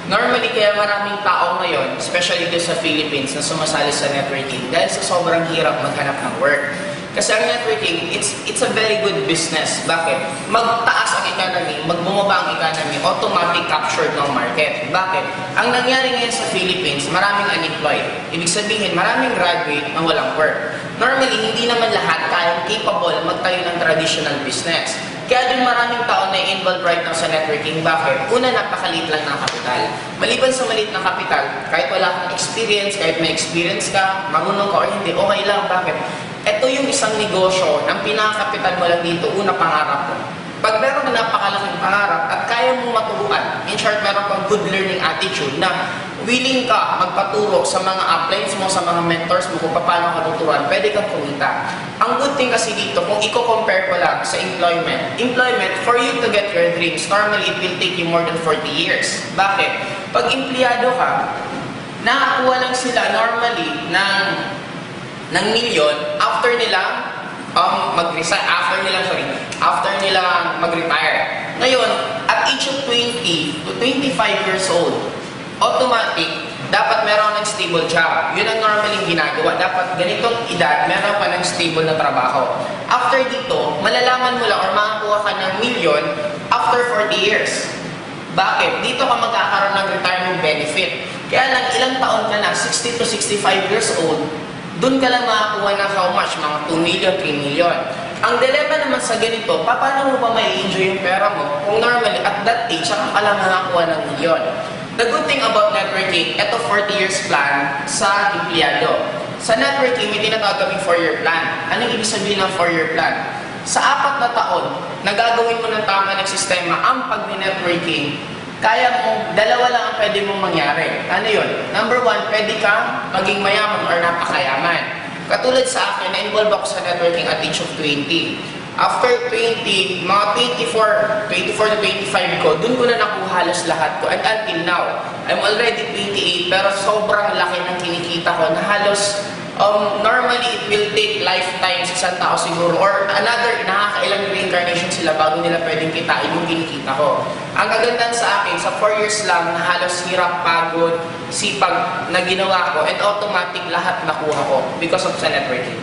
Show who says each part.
Speaker 1: Normally, kaya maraming tao ngayon, especially dito sa Philippines, na sumasali sa networking dahil sa sobrang hirap maghanap ng work. Kasi ang networking, it's a very good business. Bakit? Magtaas ang economy, magbumaba ang economy, automatic captured ng market. Bakit? Ang nangyari ngayon sa Philippines, maraming unemployed. Ibig sabihin, maraming graduate na walang work. Normally, hindi naman lahat kayang capable magtayo ng traditional business. Kaya din maraming tao na involved right now sa networking. Bakit? Una, napakaliit lang ng kapital. Maliban sa maliit na kapital, kahit wala kang experience, kahit may experience ka, marunong ka o hindi, okay lang. Bakit? Ito yung isang negosyo ng pinakakapital mo lang dito, una pangarap mo. Pag meron ka napakalaking pangarap at kaya mong maturuan, in short, meron kang good learning attitude na willing ka magpaturo sa mga uplines mo, sa mga mentors mo kung paano ka tuturuan, pwede kang kumita. Ang good thing kasi dito, kung i-compare ko lang sa employment, for you to get your dreams, normally it will take you more than 40 years. Bakit? Pag empleyado ka, nakakuha lang sila normally ng milyon after nila mag-resign, after nila mag-retire. Ngayon, at age of 20 to 25 years old, automatic, dapat meron ng stable job. Yun ang normally ginagawa. Dapat ganitong edad, meron pa ng stable na trabaho. After dito, malalaman mo lang or makakuha ka ng milyon after 40 years. Bakit? Dito ka magkakaroon ng retirement benefit. Kaya lang, ilang taon ka na, 60 to 65 years old, doon ka lang makakuha ng how much? Mga 2 million, 3 million. Ang dilemma naman sa ganito, paano mo ba mai-enjoy yung pera mo kung normally at that age, saka ka lang makakuha ng milyon? The good thing about networking, ito 40 years plan sa empleyado. Sa networking, may tinatawag kami 4-year plan. Anong ibig sabihin ng 4-year plan? Sa 4 na taon, nagagawin mo ng tama ng sistema ang pag-networking, kaya mo, 2 lang ang pwede mong mangyari. Ano yun? Number 1, pwede kang maging mayaman or napakayaman. Katulad sa akin, na-involve ako sa networking at age of 20. After 20, mga 24 to 25 ko, dun ko na nakuha halos lahat ko. And until now, I'm already 28, pero sobrang laki ng kinikita ko na halos normally it will take lifetime sa isang tao siguro or another nakakailang reincarnation sila bago nila pwedeng kitain yung kinikita ko. Ang kagandahan sa akin, sa 4 years lang na halos hirap, pagod, sipag na ginawa ko and automatic lahat nakuha ko because of sa networking.